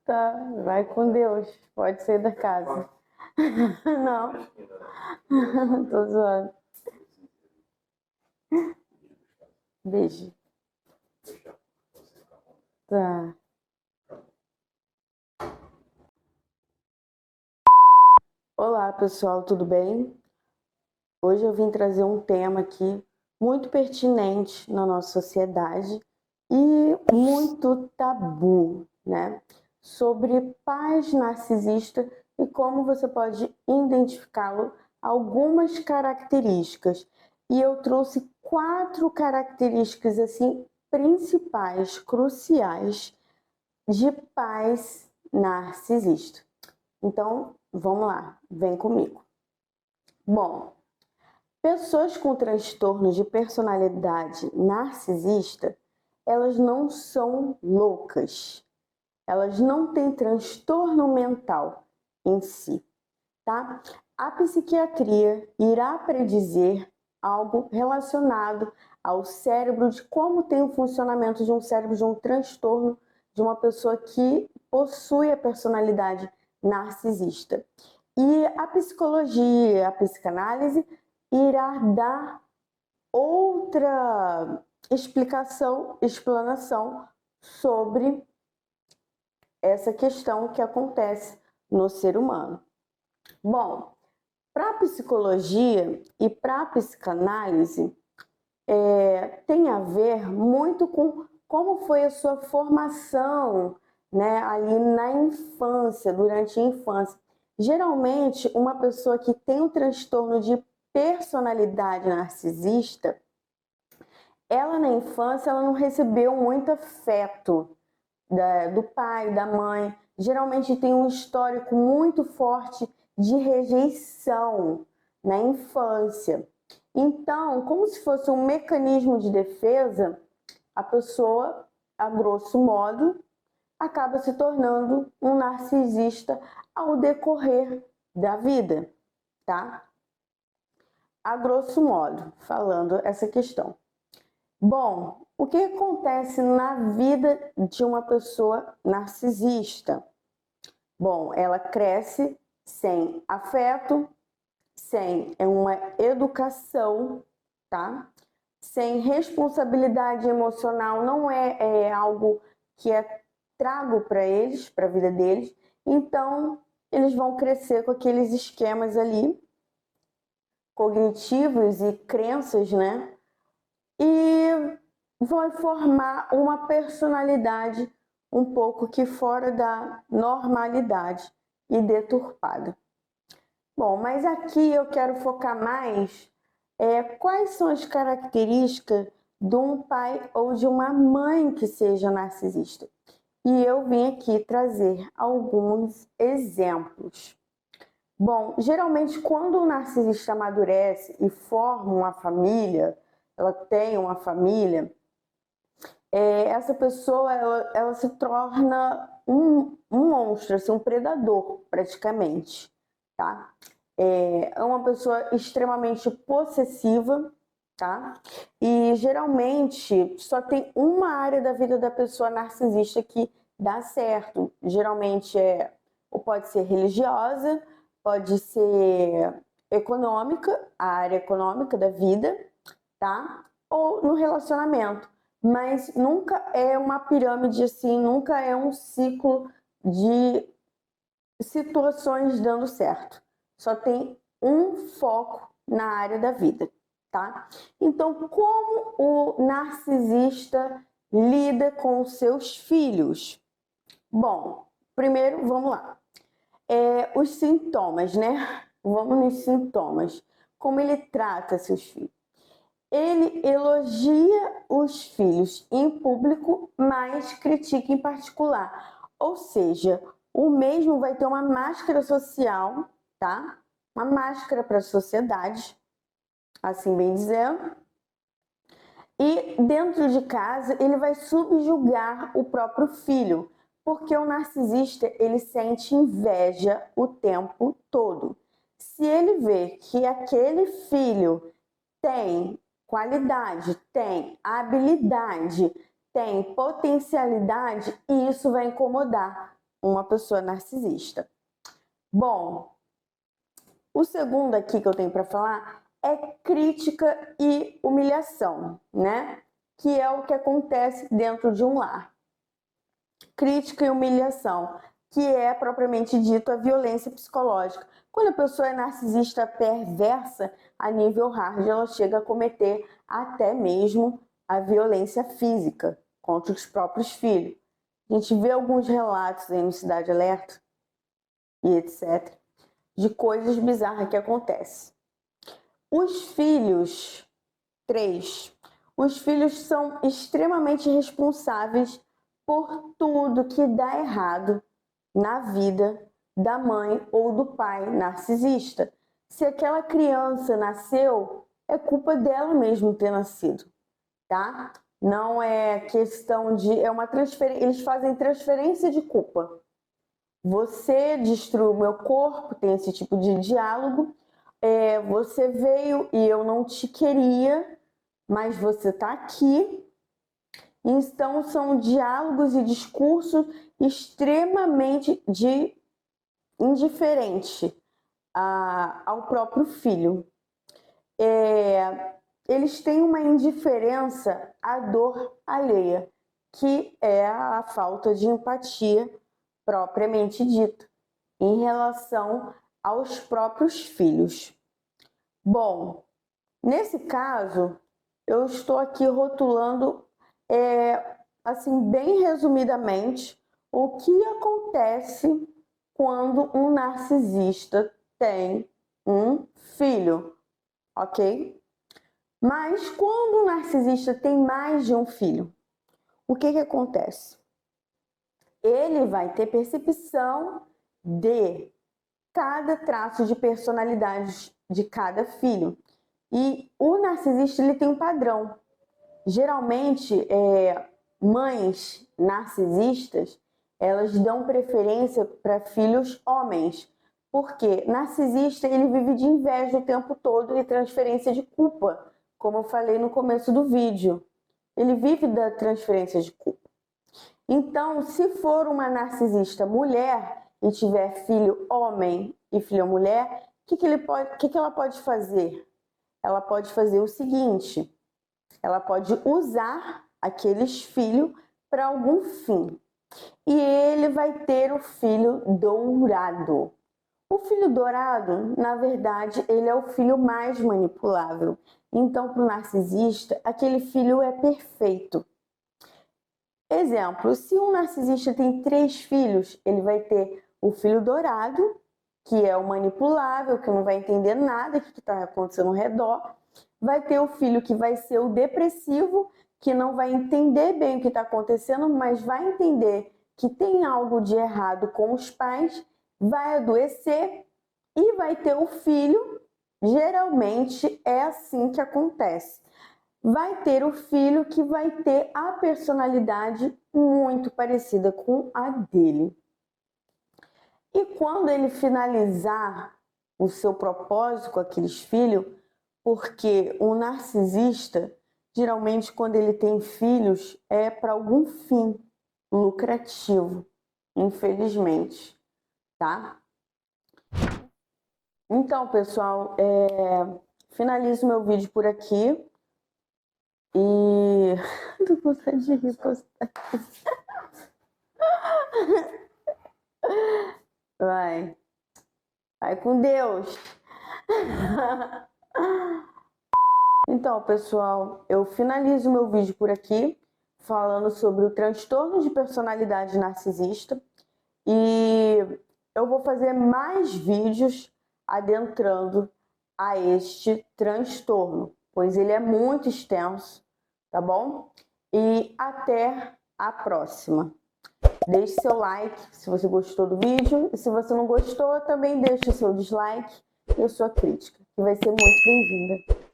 Tá, vai com Deus. Pode sair da casa. Não, tô zoando. Beijo. Tá. Olá, pessoal, tudo bem? Hoje eu vim trazer um tema aqui muito pertinente na nossa sociedade e muito tabu, né? Sobre pais narcisistas e como você pode identificá-lo, algumas características. E eu trouxe 4 características assim principais, cruciais de pais narcisistas. Então, vamos lá, vem comigo. Bom, pessoas com transtorno de personalidade narcisista, elas não são loucas. Elas não têm transtorno mental em si, tá? A psiquiatria irá predizer algo relacionado ao cérebro, de como tem o funcionamento de um cérebro, de um transtorno de uma pessoa que possui a personalidade narcisista. E a psicologia, a psicanálise irá dar outra explanação sobre essa questão que acontece no ser humano. Bom, para a psicologia e para a psicanálise, tem a ver muito com como foi a sua formação, né, ali na infância, durante a infância. Geralmente, uma pessoa que tem um transtorno de personalidade narcisista, ela na infância ela não recebeu muito afeto do pai, da mãe. Geralmente tem um histórico muito forte de rejeição na infância. Então, como se fosse um mecanismo de defesa, a pessoa, a grosso modo, acaba se tornando um narcisista ao decorrer da vida, tá? A grosso modo, falando essa questão. Bom, o que acontece na vida de uma pessoa narcisista? Bom, ela cresce sem afeto, sem uma educação, tá? Sem responsabilidade emocional, não é algo que é trago para eles, para a vida deles. Então, eles vão crescer com aqueles esquemas ali cognitivos e crenças, né? E vai formar uma personalidade um pouco que fora da normalidade e deturpada. Bom, mas aqui eu quero focar mais quais são as características de um pai ou de uma mãe que seja narcisista. E eu vim aqui trazer alguns exemplos. Bom, geralmente quando o narcisista amadurece e forma uma família, ela tem uma família, essa pessoa ela se torna um monstro, assim, um predador praticamente, tá? É uma pessoa extremamente possessiva, tá? E geralmente só tem uma área da vida da pessoa narcisista que dá certo. Geralmente ou pode ser religiosa, pode ser econômica, a área econômica da vida, tá? Ou no relacionamento. Mas nunca é uma pirâmide assim, nunca é um ciclo de situações dando certo. Só tem um foco na área da vida, tá? Então, como o narcisista lida com os seus filhos? Bom, primeiro, vamos lá. Os sintomas, né? Vamos nos sintomas. Como ele trata seus filhos? Ele elogia os filhos em público, mas critica em particular. Ou seja, o mesmo vai ter uma máscara social, tá? Uma máscara para a sociedade, assim bem dizendo. E dentro de casa, ele vai subjugar o próprio filho, porque o narcisista, ele sente inveja o tempo todo. Se ele vê que aquele filho tem qualidade, tem habilidade, tem potencialidade e isso vai incomodar uma pessoa narcisista. Bom, o segundo aqui que eu tenho para falar é crítica e humilhação, né? Que é o que acontece dentro de um lar. Crítica e humilhação, que é propriamente dito a violência psicológica. Quando a pessoa é narcisista perversa, a nível hard, ela chega a cometer até mesmo a violência física contra os próprios filhos. A gente vê alguns relatos aí no Cidade Alerta e etc. de coisas bizarras que acontecem. Os filhos, 3, os filhos são extremamente responsáveis por tudo que dá errado na vida da mãe ou do pai narcisista. Se aquela criança nasceu, é culpa dela mesmo ter nascido, tá? Não é questão de... é uma transferência, eles fazem transferência de culpa. Você destruiu o meu corpo, tem esse tipo de diálogo. Você veio e eu não te queria, mas você está aqui. Então, são diálogos e discursos extremamente indiferentes ao próprio filho. Eles têm uma indiferença à dor alheia, que é a falta de empatia propriamente dita, em relação aos próprios filhos. Bom, nesse caso, eu estou aqui rotulando, assim, bem resumidamente, o que acontece quando um narcisista tem um filho, ok? Mas quando um narcisista tem mais de um filho, o que acontece? Ele vai ter percepção de cada traço de personalidade de cada filho. E o narcisista, ele tem um padrão. Geralmente, mães narcisistas, elas dão preferência para filhos homens. Porque narcisista, ele vive de inveja o tempo todo e transferência de culpa, como eu falei no começo do vídeo. Ele vive da transferência de culpa. Então, se for uma narcisista mulher e tiver filho homem e filha mulher, o que ela pode fazer? Ela pode fazer o seguinte: ela pode usar aqueles filhos para algum fim. E ele vai ter o filho dourado. O filho dourado, na verdade, ele é o filho mais manipulável. Então, para o narcisista, aquele filho é perfeito. Exemplo, se um narcisista tem 3 filhos, ele vai ter o filho dourado, que é o manipulável, que não vai entender nada que está acontecendo ao redor. Vai ter o filho que vai ser o depressivo, que não vai entender bem o que está acontecendo, mas vai entender que tem algo de errado com os pais, vai adoecer e vai ter o filho. Geralmente é assim que acontece. Vai ter o filho que vai ter a personalidade muito parecida com a dele. E quando ele finalizar o seu propósito com aqueles filhos, porque o narcisista, geralmente quando ele tem filhos, é para algum fim lucrativo, infelizmente, tá? Então, pessoal, finalizo meu vídeo por aqui. E tô com vontade de repostar. Vai com Deus. Então, pessoal, eu finalizo meu vídeo por aqui, falando sobre o transtorno de personalidade narcisista. E eu vou fazer mais vídeos adentrando a este transtorno, pois ele é muito extenso, tá bom? E até a próxima. Deixe seu like se você gostou do vídeo, e se você não gostou, também deixe seu dislike e a sua crítica, que vai ser muito bem-vinda.